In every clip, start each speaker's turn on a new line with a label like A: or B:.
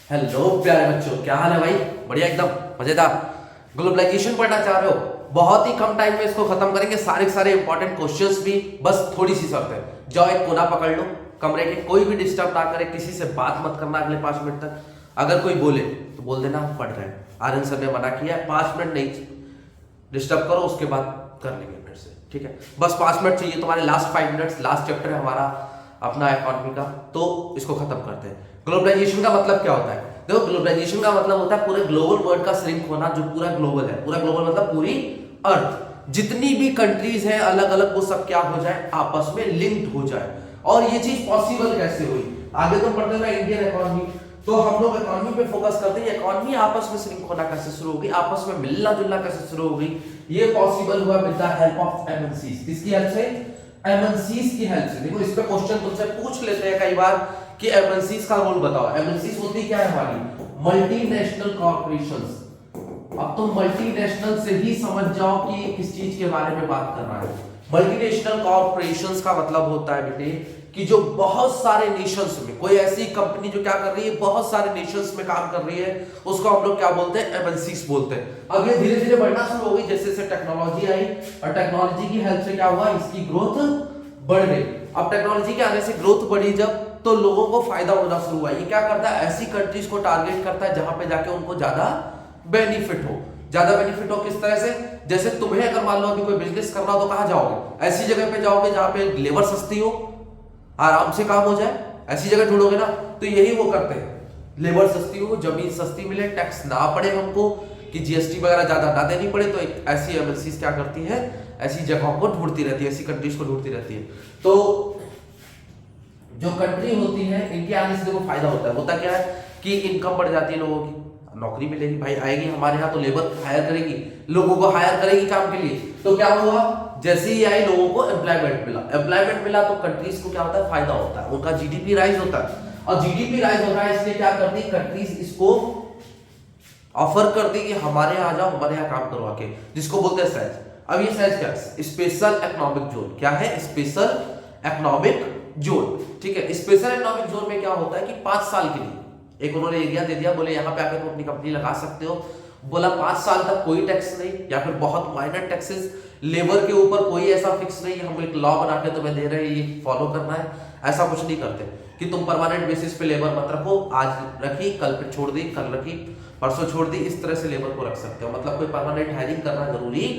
A: Hello प्यारे बच्चों, क्या हाल है भाई? बढ़िया, एकदम मजेदार। ग्लोबलाइजेशन पढ़ना चाह रहे हो? बहुत ही कम टाइम में इसको खत्म करेंगे, सारे के सारे इंपॉर्टेंट क्वेश्चंस भी। बस थोड़ी सी शर्त है, जाओ एक कोना पकड़ लो कमरे के, कोई भी डिस्टर्ब ना करे, किसी से बात मत करना अगले 5 मिनट तक। अगर कोई बोले तो बोल देना हम पढ़ रहे हैं, आर्यन सर ने मना किया है, 5 मिनट नहीं डिस्टर्ब करो, उसके बाद कर लेंगे फिर से, ठीक है? बस 5 मिनट चाहिए तुम्हारे, लास्ट 5 मिनट्स, लास्ट चैप्टर है हमारा अपना इकोनॉमी का, तो इसको खत्म करते हैं। ग्लोबलाइजेशन का मतलब क्या होता है? देखो, ग्लोबलाइजेशन का मतलब होता है पूरे ग्लोबल वर्ल्ड का श्रिंक होना, जो पूरा ग्लोबल है, पूरा ग्लोबल मतलब पूरी अर्थ, जितनी भी कंट्रीज हैं अलग अलग, वो सब क्या हो जाए, आपस में लिंक्ड हो जाए। और ये चीज पॉसिबल कैसे हुई? आगे तो पढ़ते हैं इंडियन इकोनॉमी, तो हम लोग इकोनॉमी पे फोकस करते हैं। इकोनॉमी आपस में श्रिंक होना कैसे शुरू होगी, आपस में मिलना जुलना कैसे शुरू होगी? ये पॉसिबल हुआ with the help of MNCs. किसकी हेल्प से? एमएनसीज की हेल्प से। देखो, इस पे क्वेश्चन तुमसे पूछ लेते हैं कई बार कि एमएनसीज का रोल बताओ। एमएनसीज होती क्या है? हमारी मल्टीनेशनल कॉर्पोरेशंस। अब तुम मल्टीनेशनल से ही समझ जाओ कि किस चीज के बारे में बात कर रहा है। मल्टीनेशनल कॉर्पोरेशंस का मतलब होता है बेटे कि जो बहुत सारे नेशंस में, कोई ऐसी कंपनी जो क्या कर रही है, बहुत सारे नेशंस में काम कर रही है, उसको हम लोग क्या बोलते हैं? एमएनसीज बोलते हैं। अब ये धीरे धीरे बढ़ना शुरू हो गई जैसे जैसे टेक्नोलॉजी आई, और टेक्नोलॉजी की हेल्प से क्या हुआ, इसकी ग्रोथ बढ़ गई। अब टेक्नोलॉजी के आने से ग्रोथ बढ़ी जब, तो लोगों को फायदा होना शुरू हुआ। ये क्या करता है? ऐसी कंट्रीज को टारगेट करता है जहां पे जाके उनको ज्यादा बेनिफिट हो। ज्यादा बेनिफिट हो किस तरह से? जैसे तुम्हें अगर मान लो अभी कोई बिजनेस करना हो तो कहां जाओगे? ऐसी जगह पे जाओगे जहां पे लेबर सस्ती हो, आराम से काम हो जाए, ऐसी जगह ढूंढोगे ना। तो यही वो करते हैं, लेबर सस्ती हो, जमीन सस्ती मिले, टैक्स ना पड़े हमको, कि जीएसटी वगैरह ज्यादा ना देनी पड़े, तो एक ऐसी एमएनसीज क्या करती है? ऐसी जगहों को ढूंढती रहती है, ऐसी कंट्रीज को ढूंढती रहती है। तो जो कंट्री होती है, इनके आने से देखो फायदा होता है। होता क्या है कि इनकम बढ़ जाती है लोगों की, नौकरी मिलेगी, भाई आएगी हमारे यहाँ तो लेबर हायर करेगी, लोगों को हायर करेगी काम के लिए। तो क्या हुआ? जैसे ही आई लोगों को एम्प्लॉयमेंट मिला, एम्प्लॉयमेंट मिला तो कंट्रीज को क्या होता है? फायदा होता है, उनका जीडीपी राइज होता है। और जीडीपी राइज हो रहा है, इसलिए क्या करती है कंट्रीज? इसको ऑफर करती कि हमारे यहाँ आ जाओ, हमारे यहाँ काम करवा के, जिसको बोलते हैं सहज। अब ये सहज क्या है? Special economic zone. क्या है? स्पेशल इकोनॉमिक जोन, ठीक है? स्पेशल इकोनॉमिक जोन में क्या होता है कि 5 साल के लिए एक उन्होंने एरिया दे दिया, बोले यहाँ पे आकर तुम अपनी कंपनी लगा सकते हो। बोला 5 साल तक कोई टैक्स नहीं, या फिर बहुत माइनर टैक्सेस, लेबर के ऊपर कोई ऐसा फिक्स नहीं, हम एक लॉ बना के तुम्हें दे रहे हैं, ये फॉलो करना है। ऐसा कुछ नहीं करते कि तुम परमानेंट बेसिस पे लेबर मत रखो, आज रखी कल पे छोड़ दी, कल रखी परसों छोड़ दी, इस तरह से लेबर को रख सकते हो। मतलब कोई परमानेंट हायरिंग करना जरूरी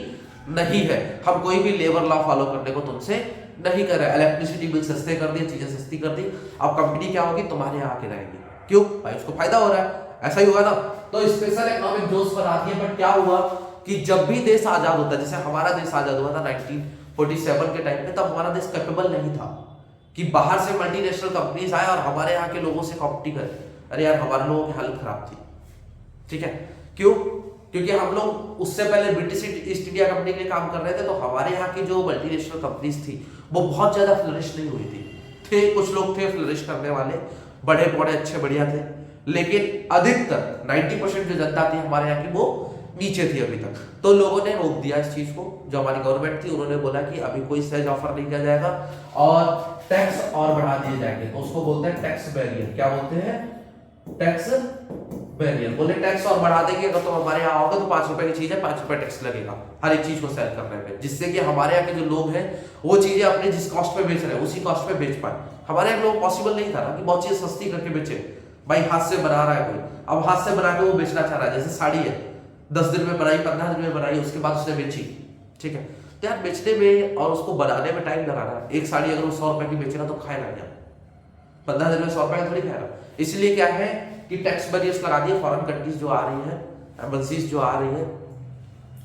A: नहीं है। हम कोई भी लेबर लॉ फॉलो करने को तुमसे नहीं कर रहे। इलेक्ट्रिसिटी बिल सस्ते कर दिए, चीजें सस्ती कर दी, अब कंपनी क्या होगी? तुम्हारे यहाँ आके रहेगी। क्यों भाई? उसको फायदा हो रहा है, ऐसा ही होगा ना। तो स्पेशल इकोनॉमिक जोन्स बना दिए। बट क्या हुआ कि जब भी देश आजाद होता है, जैसे हमारा देश आजाद हुआ था 1947 के टाइम पे, तब हमारा देश कैपेबल नहीं था कि बाहर से मल्टीनेशनल कंपनीज आए और हमारे यहाँ के लोगों से कॉम्पिट करे। अरे यार, हमारे लोगों की हालत खराब थी, ठीक है? क्यों? क्योंकि हम लोग उससे पहले ब्रिटिश ईस्ट इंडिया कंपनी के लिए काम कर रहे थे, तो हमारे यहाँ की जो मल्टीनेशनल कंपनीज थी वो बहुत ज्यादा फ्लरिश नहीं हुई थी। कुछ लोग थे फ्लरिश करने वाले, बड़े बड़े अच्छे बढ़िया थे, लेकिन अधिकतर 90% जो जनता थी हमारे यहाँ की, वो नीचे थी अभी तक। तो लोगों ने रोक दिया इस चीज को, जो हमारी गवर्नमेंट थी, उन्होंने बोला कि अभी कोई सहज ऑफर नहीं किया जाएगा और टैक्स और बढ़ा दिए जाएंगे। तो उसको बोलते हैं टैक्स बैरियर। क्या बोलते हैं? Tax barrier. बोले टैक्स और बढ़ा देंगे, अगर तुम हमारे यहाँ आओगे तो 5 रुपए की चीज है, 5 रुपए टैक्स लगेगा हर एक चीज को सेल करने पे, जिससे कि हमारे यहाँ के जो लोग हैं वो चीजें अपने जिस कॉस्ट पे बेच रहे हैं उसी कॉस्ट पे बेच पाए। हमारे यहाँ लोग पॉसिबल नहीं था ना कि बहुत चीज सस्ती करके बेचे। भाई हाथ से बना रहा है कोई, अब हाथ से बना के वो बेचना चाह रहा है, जैसे साड़ी है 10 दिन में बनाई, 15 दिन में बनाई, उसके बाद उसने बेची, ठीक है? तो यार बेचने में और उसको बनाने में टाइम लगाना। एक साड़ी अगर वो 100 रुपए की बेचेगा तो खाएगा क्या? 15 दिन में 100 रुपए का थोड़ी खाएगा। इसलिए क्या है कि टैक्स बैरियर्स लगा दिए। फॉरेन कंट्रीज जो आ रही है, एमएनसीज जो आ रही है,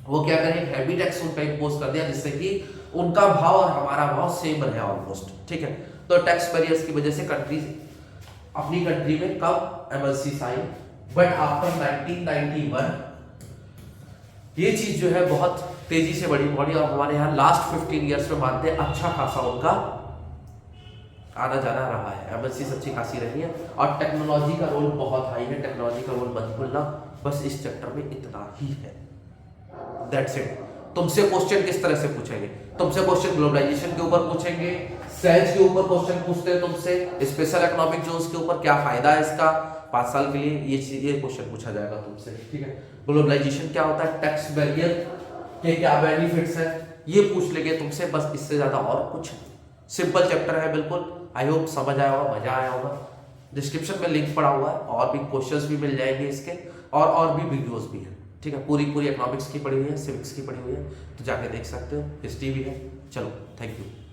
A: वो क्या करें? हैवी टैक्स उन पे इम्पोज कर दिया, जिससे कि उनका भाव और हमारा भाव सेम रहे ऑलमोस्ट, ठीक है? तो टैक्स बैरियर्स की वजह से कंट्रीज अपनी कंट्री में कब एमएनसीज आई, बट आफ्टर 1991 ये चीज जो है बहुत तेजी से बढ़ी और हमारे यहाँ लास्ट 15 ईयर्स में मानते हैं अच्छा खासा उनका आना जाना रहा है। एमएनसीज अच्छी खासी रही है और टेक्नोलॉजी का रोल बहुत हाई है। टेक्नोलॉजी का रोल मत भूलना, बस इस चैप्टर में इतना ही है, दैट्स इट। तुमसे क्वेश्चन किस तरह से पूछेंगे? तुमसे क्वेश्चन ग्लोबलाइजेशन के ऊपर पूछेंगे, सहज के ऊपर क्वेश्चन पूछते हैं तुमसे, स्पेशल इकोनॉमिक जोन्स के ऊपर क्या फायदा है इसका, 5 साल के लिए ये क्वेश्चन पूछा जाएगा तुमसे, ठीक है। ग्लोबलाइजेशन क्या होता है, टैक्स बैरियर के क्या बेनिफिट्स है, ये पूछ लेंगे तुमसे, बस इससे ज्यादा और कुछ। सिंपल चैप्टर है बिल्कुल। आई होप समझ आया होगा, मजा आया होगा। डिस्क्रिप्शन में लिंक पड़ा हुआ है, और भी क्वेश्चंस भी मिल जाएंगे इसके, और भी वीडियोस भी हैं, ठीक है। पूरी इकोनॉमिक्स की पड़ी हुई है, सिविक्स की पड़ी हुई है, तो जाके देख सकते हो, हिस्ट्री भी है। चलो, थैंक यू।